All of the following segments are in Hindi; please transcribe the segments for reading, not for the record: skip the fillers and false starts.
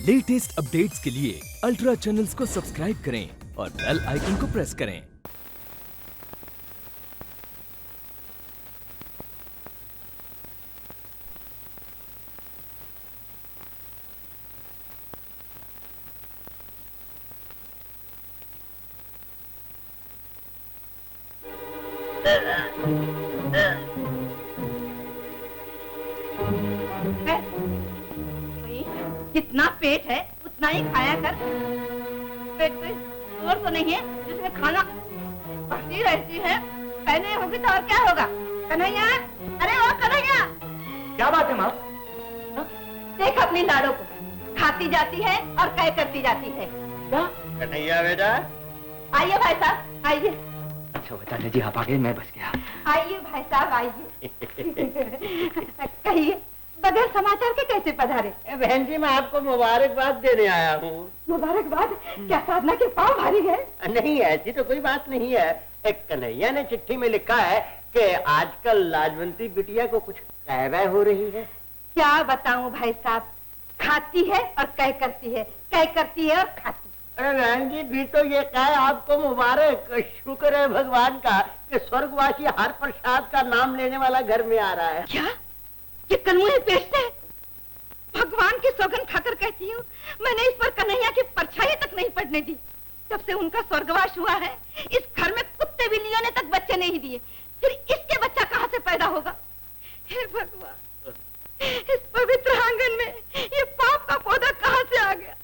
लेटेस्ट अपडेट्स के लिए अल्ट्रा चैनल्स को सब्सक्राइब करें और बेल आइकन को प्रेस करें। जितना पेट है उतना ही खाया कर। पेट पे जोर तो नहीं है जिसमें खाना बढ़ती रहती है। पहले होगी तो और क्या होगा? कन्हैया, अरे ओ कन्हैया, क्या बात है माँ? देख अपनी लाड़ो को, खाती जाती है और कै करती जाती है। क्या? कन्हैया बेटा, आइए भाई साहब, आइए। अच्छा बता जी, आप आ गए, मैं बच गया। आइए भाई साहब, आइए। कहिए, बगैर समाचार के कैसे पधारे? बहन जी मैं आपको मुबारकबाद देने आया हूँ। मुबारकबाद? क्या साधना के पाँव भारी है? नहीं, ऐसी तो कोई बात नहीं है। एक कन्हैया ने चिट्ठी में लिखा है कि आजकल लाजवंती बिटिया को कुछ कै हो रही है। क्या बताऊं भाई साहब, खाती है और कै करती है, कै करती है और खाती। अरे बहन जी, भी तो ये कहे आपको मुबारक, शुक्र है भगवान का कि स्वर्गवासी हर प्रसाद का नाम लेने वाला घर में आ रहा है। क्या? ये कन्हैया पेट से? भगवान की सौगंध खाकर कहती हूँ, मैंने इस पर कन्हैया की परछाई तक नहीं पड़ने दी। जब से उनका स्वर्गवास हुआ है, इस घर में कुत्ते बिल्लियों ने तक बच्चे नहीं दिए, फिर इसके बच्चा कहाँ से पैदा होगा? हे भगवान, इस पवित्र आंगन में ये पाप का पौधा कहाँ से आ गया?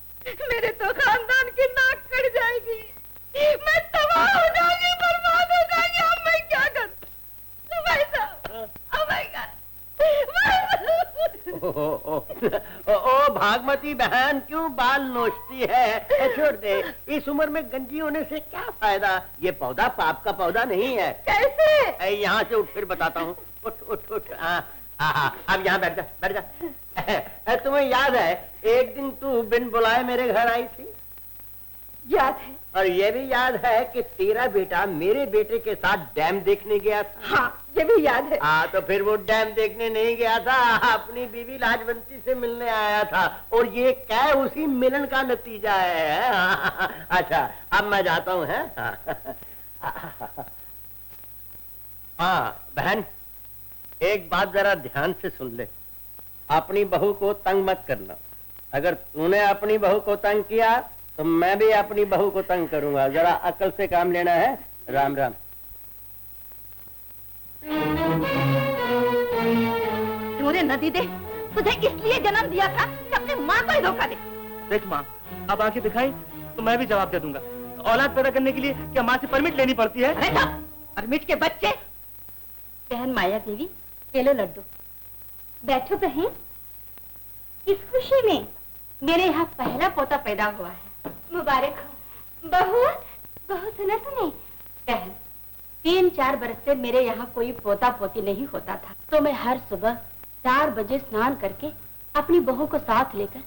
मेरे तो खानदान की नाक कट जाएगी, मैं तबाह हो जाऊंगी, बर्बाद हो जाऊंगी। अब मैं क्या करूं? भाई साहब, अब मैं क्या? ओ भागमती बहन, क्यों बाल नोचती है? छोड़ दे, इस उम्र में गंजी होने से क्या फायदा? ये पौधा पाप का पौधा नहीं है। कैसे? यहाँ से उठ, फिर बताता हूँ। उठ उठ उठ। अब यहाँ बैठ जा, बैठ जा। तुम्हें याद है एक दिन तू बिन बुलाए मेरे घर आई थी? याद है। और ये भी याद है कि तेरा बेटा मेरे बेटे के साथ डैम देखने गया था? हाँ, ये भी याद है। हाँ, तो फिर वो डैम देखने नहीं गया था, अपनी बीवी लाजवंती से मिलने आया था, और ये क्या उसी मिलन का नतीजा है। अच्छा, अब मैं जाता हूँ। है हाँ बहन, एक बात जरा ध्यान से सुन ले, अपनी बहू को तंग मत करना। अगर तूने अपनी बहू को तंग किया तो मैं भी अपनी बहू को तंग करूंगा। जरा अकल से काम लेना है। राम राम। तूने नदी दे, तुझे इसलिए जन्म दिया था कि अपनी माँ को ही धोखा दे। देख माँ, अब आंखें दिखाई तो मैं भी जवाब दे दूंगा। औलाद पैदा करने के लिए क्या माँ से परमिट लेनी पड़ती है? अरे परमिट के बच्चे। बहन माया देवी, ये लो लड्डू, बैठो बहन। इस खुशी में मेरे यहाँ पहला पोता पैदा हुआ है, मुबारक हो। बहू, बहू सुना तूने? बहन, 3-4 बरस से मेरे यहाँ कोई पोता पोती नहीं होता था, तो मैं हर सुबह 4 बजे स्नान करके अपनी बहू को साथ लेकर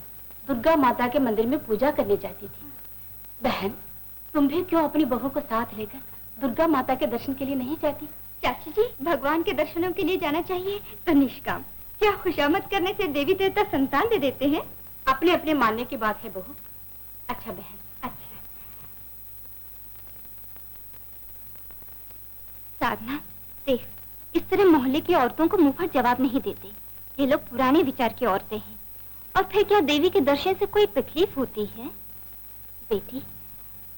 दुर्गा माता के मंदिर में पूजा करने जाती थी। बहन, तुम भी क्यों अपनी बहू को साथ लेकर दुर्गा माता के दर्शन के लिए नहीं जाती? चाची जी, भगवान के दर्शनों के लिए जाना चाहिए तो निष्काम। क्या खुशामद करने से देवी देवता संतान दे देते हैं? अपने अपने मानने की बात है बहू। अच्छा बहन, अच्छा। साधना देख, इस तरह मोहल्ले की औरतों को मुंह पर जवाब नहीं देते। ये लोग पुराने विचार की औरतें हैं। और फिर क्या देवी के दर्शन से कोई तकलीफ होती है? बेटी,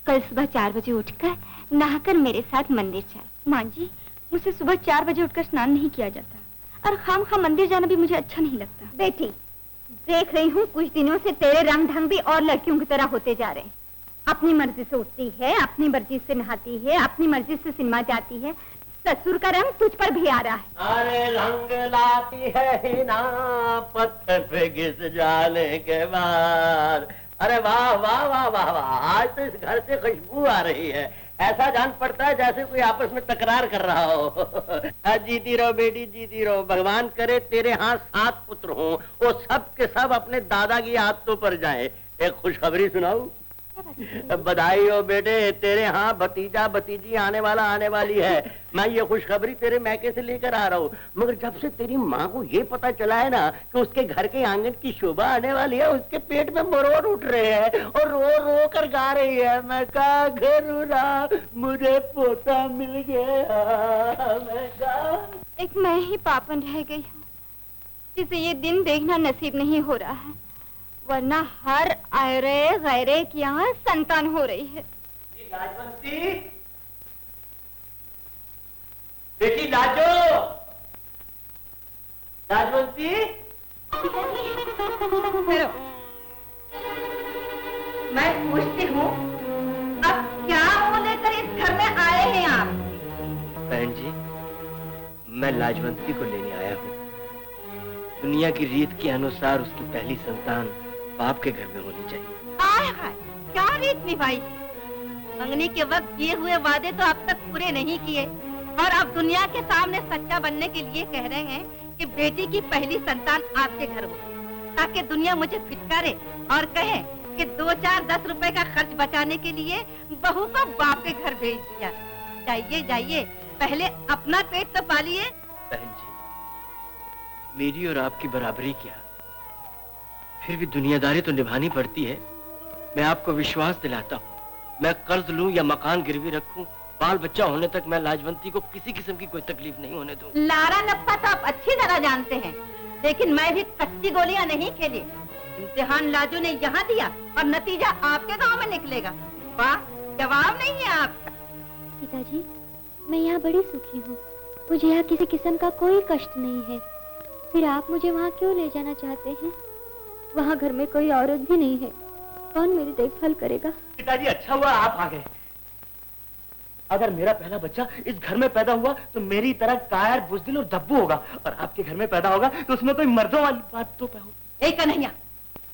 कल सुबह 4 बजे उठकर नहाकर मेरे साथ मंदिर चल। माँ जी, मुझसे सुबह 4 बजे उठकर स्नान नहीं किया जाता, और खामखा मंदिर जाना भी मुझे अच्छा नहीं लगता। बेटी, देख रही हूँ कुछ दिनों से तेरे रंग ढंग भी और लड़कियों की तरह होते जा रहे हैं। अपनी मर्जी से उठती है, अपनी मर्जी से नहाती है, अपनी मर्जी से सिनेमा जाती है। ससुर का रंग तुझ पर भी आ रहा है। अरे रंग लाती है ना पत्थर पे घिस जाने के बाद। अरे वाह वाह वाह वाह वाह, आज तो इस घर से खुशबू आ रही है। ऐसा जान पड़ता है जैसे कोई आपस में तकरार कर रहा हो। जीती रहो बेटी, जीती रहो। भगवान करे तेरे यहाँ 7 पुत्र हों, वो सब के सब अपने दादा की आदतों पर जाए। एक खुशखबरी सुनाऊं? बधाई हो बेटे, तेरे यहाँ भतीजा भतीजी आने वाली है। मैं ये खुशखबरी तेरे मैके से लेकर आ रहा हूँ। मगर जब से तेरी माँ को ये पता चला है ना कि उसके घर के आंगन की शोभा आने वाली है, उसके पेट में मरोड़ उठ रहे हैं और रो रो कर गा रही है, मैं का घरूरा मुझे पोता मिल गया, मैं का। एक मैं ही पापन रह गई हूँ जिसे ये दिन देखना नसीब नहीं हो रहा है, वरना हर आयरे गैरे की यहाँ संतान हो रही है। लाजवंती, बेटी लाजो, लाजवंती। हेलो, मैं पूछती हूँ अब क्या मुँह लेकर इस घर में आए हैं आप? बहन जी, मैं लाजवंती को लेने आया हूँ। दुनिया की रीत के अनुसार उसकी पहली संतान बाप के घर में होनी चाहिए। आय हाय, क्या रीत निभाई? मंगनी के वक्त किए हुए वादे तो अब तक पूरे नहीं किए और अब दुनिया के सामने सच्चा बनने के लिए कह रहे हैं कि बेटी की पहली संतान आपके घर हो, ताकि दुनिया मुझे फिटकारे और कहे कि 2-4-10 रुपए का खर्च बचाने के लिए बहू को बाप के घर भेज दिया। जाइए जाइए, पहले अपना पेट तो पालिए। बहन जी, मेरी और आपकी बराबरी क्या, फिर भी दुनियादारी तो निभानी पड़ती है। मैं आपको विश्वास दिलाता हूँ, मैं कर्ज लूं या मकान गिरवी रखूं, बाल बच्चा होने तक मैं लाजवंती को किसी किस्म की कोई तकलीफ नहीं होने दूं। लारा लप्पा तो आप अच्छी तरह जानते हैं, लेकिन मैं भी कच्ची गोलियां नहीं खेली। इम्तिहान लाजू ने यहाँ दिया और नतीजा आपके गांव में निकलेगा। वाह, जवाब नहीं है आपका। पिताजी, मैं यहाँ बड़ी सुखी हूँ, मुझे यहाँ किसी किस्म का कोई कष्ट नहीं है। फिर आप मुझे वहाँ क्यों ले जाना चाहते हैं? वहाँ घर में कोई औरत भी नहीं है, कौन मेरी देखभाल करेगा? पिताजी, अच्छा हुआ आप आ गए। अगर मेरा पहला बच्चा इस घर में पैदा हुआ तो मेरी तरह कायर, बुज़दिल और दब्बू होगा, और आपके घर में पैदा होगा तो उसमें कोई मर्दों वाली बात तो हो। एक कन्हैया,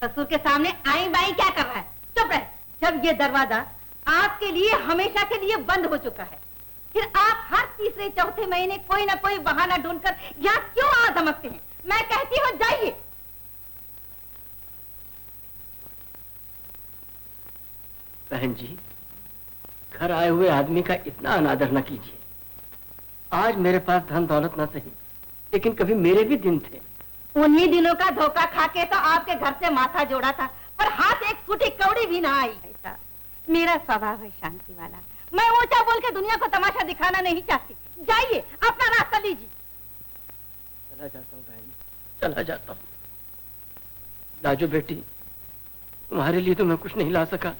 ससुर के सामने आई बाई क्या कर रहा है? चुप रह। जब ये दरवाजा आपके लिए हमेशा के लिए बंद हो चुका है, फिर आप हर तीसरे चौथे महीने कोई ना कोई बहाना ढूंढकर यहाँ क्यों आ धमकते हैं? मैं कहती हूँ जाइए। बहन जी, घर आए हुए आदमी का इतना अनादर न कीजिए। आज मेरे पास धन दौलत न सही, लेकिन कभी मेरे भी दिन थे। उन्हीं दिनों का धोखा खाके तो आपके घर से माथा जोड़ा था, पर हाथ एक फूटी कौड़ी भी ना आई। ऐसा मेरा स्वभाव है शांति वाला, मैं ऊंचा बोल के दुनिया को तमाशा दिखाना नहीं चाहती। जाइए, अपना रास्ता लीजिए। चला जाता हूँ बहन, चला जाता हूँ। लाजो बेटी, तुम्हारे लिए तो मैं कुछ नहीं ला सका,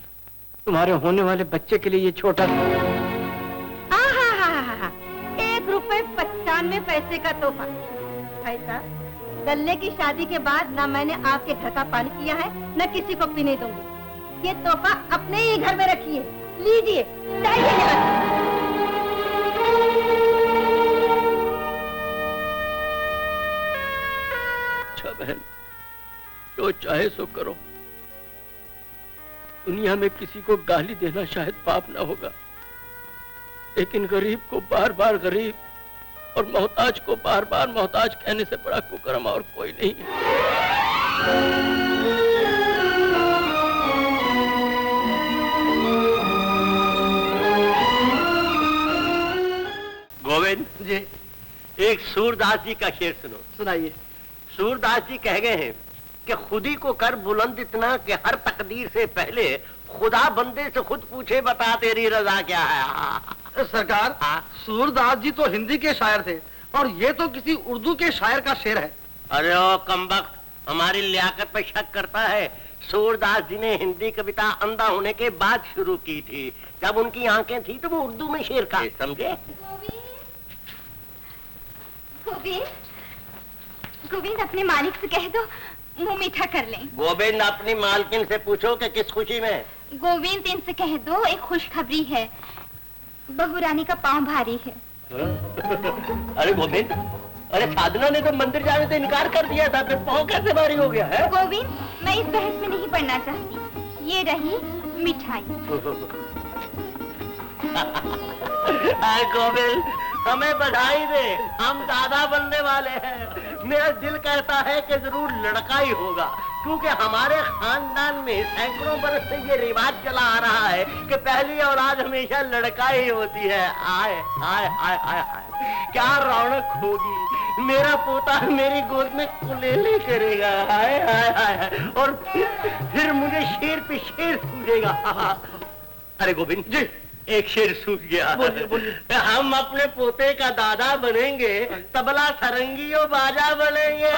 तुम्हारे होने वाले बच्चे के लिए ये छोटा ₹1.95 का तोहफा। भाई साहब, दल्ले की शादी के बाद ना मैंने आपके घर का पानी पिया है, न किसी को पीने दूंगी। ये तोहफा अपने ही घर में रखिए, लीजिए, जाइए यहाँ। अच्छा बहन, जो चाहे सो करो। दुनिया में किसी को गाली देना शायद पाप ना होगा, लेकिन गरीब को बार बार गरीब और मोहताज को बार बार मोहताज कहने से बड़ा कुकर्म और कोई नहीं है। गोविंद जी, एक सूरदास जी का शेर सुनो। सुनाइए। सूरदास जी कह गए हैं कि खुदी को कर बुलंद इतना कि हर तकदीर से पहले खुदा बंदे से खुद पूछे, बता तेरी रजा क्या है। सरकार, सूरदास जी तो हिंदी के शायर थे और ये तो किसी उर्दू के शायर का शेर है। अरे ओ कमबख्त, हमारी लियाकत पर शक करता है। सूरदास जी ने हिंदी कविता अंधा होने के बाद शुरू की थी। जब उनकी आंखें थी तो वो उर्दू में शेर का, समझे? गोविंद, गोविंद अपने मालिक से कह दो मुंह मीठा कर लें। गोविंद, अपनी मालकिन से पूछो कि किस खुशी में। गोविंद, इनसे कह दो एक खुशखबरी है, बहू रानी का पांव भारी है। अरे गोविंद, अरे साधना ने तो मंदिर जाने से इनकार कर दिया था, फिर पांव कैसे भारी हो गया है? गोविंद, मैं इस बहस में नहीं पढ़ना चाहती। ये रही मिठाई। गोविंद, हमें बधाई दे, हम दादा बनने वाले हैं। मेरा दिल कहता है कि जरूर लड़का ही होगा, क्योंकि हमारे खानदान में सैकड़ों बरस से ये रिवाज चला आ रहा है कि पहली औलाद हमेशा लड़का ही होती है। आए आए आए आए आए, क्या रौनक होगी। मेरा पोता मेरी गोद में कुलेले करेगा। आए आए आए, और फिर मुझे शेर पे शेर सूझेगा। अरे गोविंद जी, एक शेर सूझ गया। बोलिए बोलिए। हम अपने पोते का दादा बनेंगे, तबला सरंगी और बाजा बनेंगे।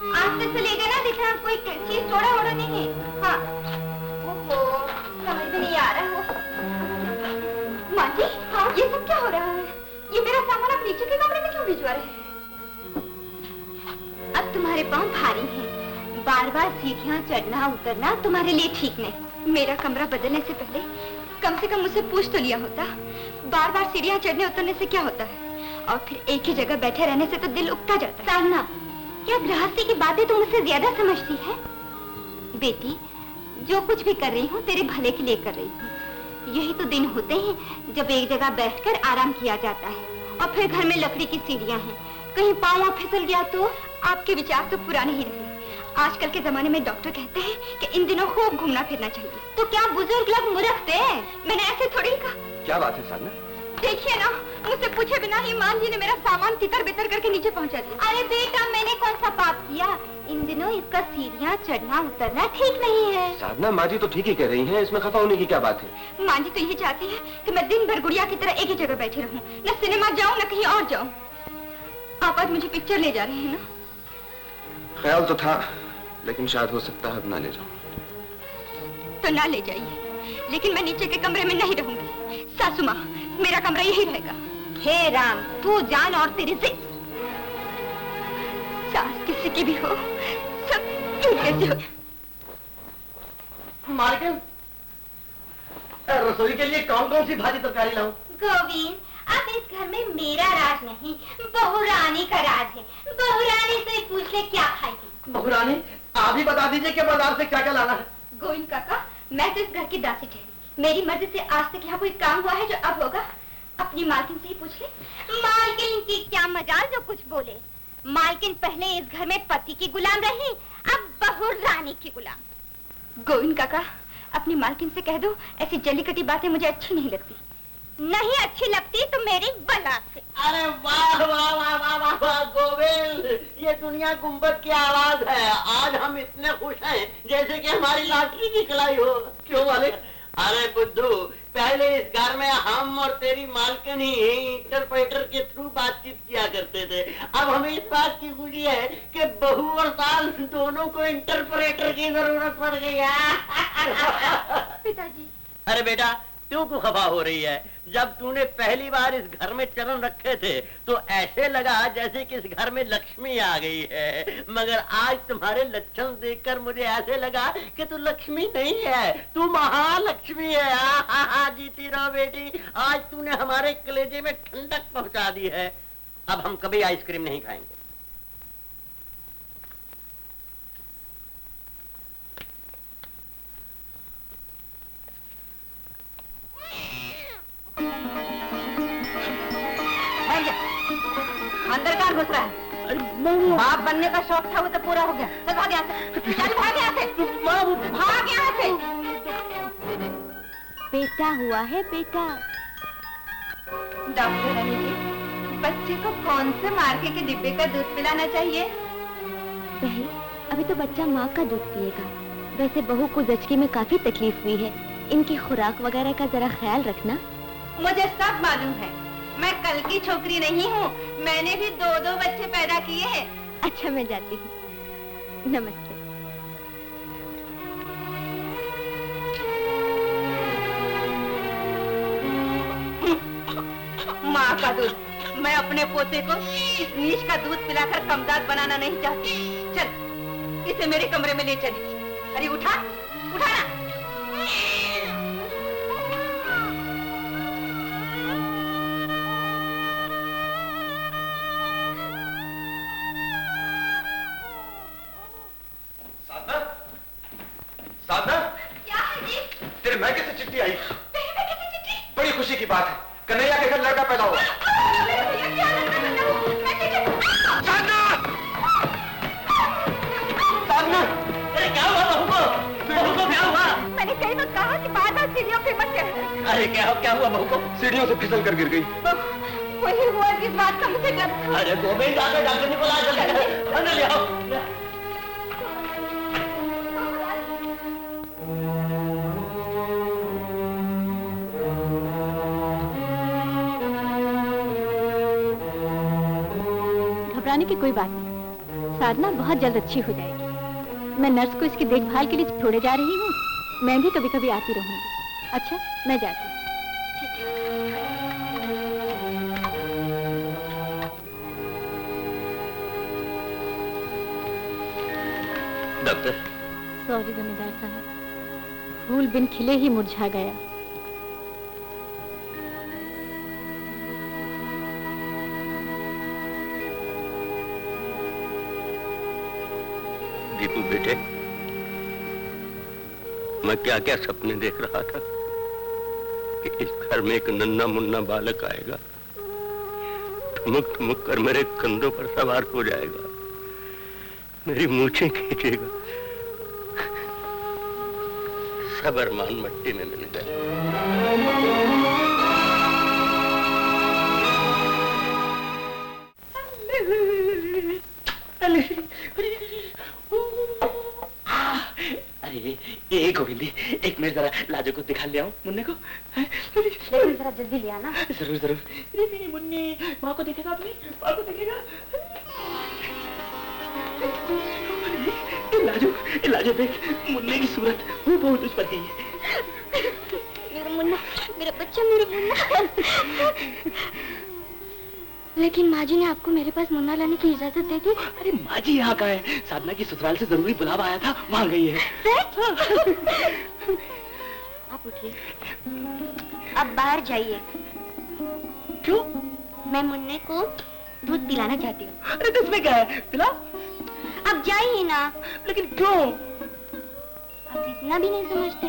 आज तक से ले गए ना, देखना कोई चीज थोड़ा ओड़ा नहीं है। हाँ, ओहो, समझ में नहीं आ रहा है। माँ जी, हाँ, ये सब क्या हो रहा है? ये मेरा सामान आप नीचे के कमरे में क्यों भिजवा रहे हैं? अब तुम्हारे पाँव भारी हैं, बार बार सीढ़ियाँ चढ़ना उतरना तुम्हारे लिए ठीक नहीं। मेरा कमरा बदलने से पहले कम से कम मुझसे पूछ तो लिया होता। बार बार सीढ़ियाँ चढ़ने उतरने से क्या होता है? और फिर एक ही जगह बैठे रहने से तो दिल उगता जाता है। साधना, क्या गृहस्थी की बातें तुम मुझसे ज्यादा समझती है? बेटी, जो कुछ भी कर रही हूँ तेरे भले के लिए कर रही हूँ। यही तो दिन होते हैं जब एक जगह बैठकर आराम किया जाता है। और फिर घर में लकड़ी की सीढ़ियाँ हैं, कहीं पाँव फिसल गया तो आपके विचार तो पुराने ही रहे। आजकल के जमाने में डॉक्टर कहते हैं कि इन दिनों खूब घूमना फिरना चाहिए। तो क्या बुजुर्ग लोग मूर्ख थे? मैंने ऐसे थोड़ी कहा। क्या बात है साधना? देखिए ना, मुझसे पूछे बिना ही मान जी ने मेरा सामान तितर बितर करके नीचे पहुंचा दिया। अरे बेटा, मैंने कौन सा पाप किया? इन दिनों इसका सीढ़ियाँ चढ़ना उतरना ठीक नहीं है। साधना, माँ जी तो ठीक ही कह रही हैं, इसमें खफा होने की क्या बात है? माँ जी तो यही चाहती है कि मैं दिन भर गुड़िया की तरह एक ही जगह बैठी रहूं, न सिनेमा जाऊं न कहीं और जाऊं। आप आज मुझे पिक्चर ले जा रहे हैं ना? ख्याल तो था, लेकिन शायद हो सकता है अब ना ले जाऊं। तो ना ले जाइए, लेकिन मैं नीचे के कमरे में नहीं रहूंगी। सासू माँ, मेरा कमरा यही रहेगा। हे राम, तू जान और तेरी जिद। सास किसी की भी हो, सब कैसे हो। मार्गन, रसोई के लिए कौन कौन सी भाजी तरकारी लाऊं? गोविंद, अब इस घर में मेरा राज नहीं, बहू रानी का राज है। बहू रानी से पूछ ले क्या खाएगी। बहू रानी, आप ही बता दीजिए कि बाजार से क्या क्या लाना है। गोविंद काका, मैं तो इस घर की दासी ठहरी। मेरी मर्जी से आज तक यहाँ कोई काम हुआ है जो अब होगा? अपनी मालकिन से ही पूछ ले। मालकिन की क्या मजाल जो कुछ बोले। मालकिन पहले इस घर में पति की गुलाम रही, अब बहू रानी की गुलाम। गोविंद काका, अपनी मालकिन से कह दो ऐसी जली कटी बातें मुझे अच्छी नहीं लगती। नहीं अच्छी लगती तो मेरी बला से। अरे वाह वाह वाह वाह वाह वाह गोविंद, ये दुनिया गुंबद की आवाज है। आज हम इतने खुश हैं जैसे कि हमारी लॉटरी निकलाई हो। क्यों वाले? अरे बुद्धू, पहले इस घर में हम और तेरी मालकिन ही इंटरप्रेटर के थ्रू बातचीत किया करते थे। अब हमें इस बात की खुशी है कि बहू और सास दोनों को इंटरप्रेटर की जरूरत पड़ गई है। पिताजी। अरे बेटा, क्यों को खफा हो रही है? जब तूने पहली बार इस घर में चरण रखे थे तो ऐसे लगा जैसे कि इस घर में लक्ष्मी आ गई है, मगर आज तुम्हारे लक्षण देखकर मुझे ऐसे लगा कि तू लक्ष्मी नहीं है, तू महालक्ष्मी है। हाँ, जीती रहो बेटी, आज तूने हमारे कलेजे में ठंडक पहुंचा दी है। अब हम कभी आइसक्रीम नहीं खाएंगे। अंदर कहाँ घुस रहा है? बाप बनने का शौक था वो तो पूरा हो गया। चल भाग यहाँ से, चल भाग यहाँ से, भाग यहाँ से। बेटा हुआ है बेटा। डॉक्टर रानी जी, बच्चे को कौन से मार्के के डिब्बे का दूध पिलाना चाहिए? बहन, अभी तो बच्चा माँ का दूध पिएगा। वैसे बहू को जचकी में काफी तकलीफ हुई है, इनकी खुराक वगैरह का जरा ख्याल रखना। मुझे सब मालूम है, मैं कल की छोकरी नहीं हूँ, मैंने भी 2-2 बच्चे पैदा किए हैं। अच्छा, मैं जाती हूँ। नमस्ते। माँ का दूध, मैं अपने पोते को इस नीच का दूध पिलाकर कमदार बनाना नहीं चाहती। चल, इसे मेरे कमरे में ले चली। अरे उठा, उठा ना। साधना, क्या है जी? तेरे मैके से चिट्ठी आई। चिट्ठी? बड़ी खुशी की बात है, कन्हैया के घर लड़का पैदा हुआ। क्या लड़का पैदा हुआ? अरे क्या हुआ बहू को? सीढ़ियों से फिसल कर गिर गई। वही हुआ जिस बात का मुझे डर। अरे गोविंद जाकर डॉक्टर को ला जल्दी अंदर ले आओ। घबराने की कोई बात नहीं, साधना बहुत जल्द अच्छी हो जाएगी। मैं नर्स को इसकी देखभाल के लिए छोड़े जा रही हूँ। मैं भी कभी कभी आती रहूंगी। अच्छा, मैं जाती हूँ। डॉक्टर। सॉरी जमींदार साहब, फूल बिन खिले ही मुरझा गया। दीपू बेटे, मैं क्या क्या सपने देख रहा था कि इस घर में एक नन्हा मुन्ना बालक आएगा, ठुमुक ठुमुक कर मेरे कंधों पर सवार हो जाएगा, मेरी मूछें खींचेगा। सब अरमान मिट्टी में मिल गए। अरे ये गोविंदी, एक मिनट जरा लाजो को दिखा ले आओ, मुन्ने को। लेकिन जरा जल्दी ले आना। जरूर जरूर। मुन्नी माँ को देखेगा, अपनी माँ को देखेगा। लाजो देख, मुन्ने की सूरत वो बहुत उस पर है। मेरा मुन्ना, मेरा बच्चा, मेरा मुन्ना। लेकिन माँ जी ने आपको मेरे पास मुन्ना लाने की इजाजत दे दी। अरे माँ जी यहाँ का है, साधना की ससुराल से जरूरी बुलावा आया था, वहाँ गई है। आप उठिए, अब बाहर जाइए। क्यों? मैं मुन्ने को दूध पिलाना चाहती हूँ। अरे तो इसमें क्या है, पिलाओ। अब जाइए ना। लेकिन क्यों? आप इतना भी नहीं समझते।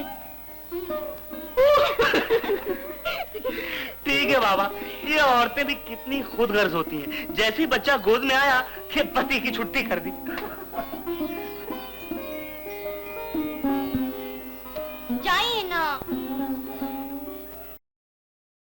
ठीक है बाबा, ये औरतें भी कितनी खुदगर्ज होती हैं। जैसे ही बच्चा गोद में आया कि पति की छुट्टी कर दी।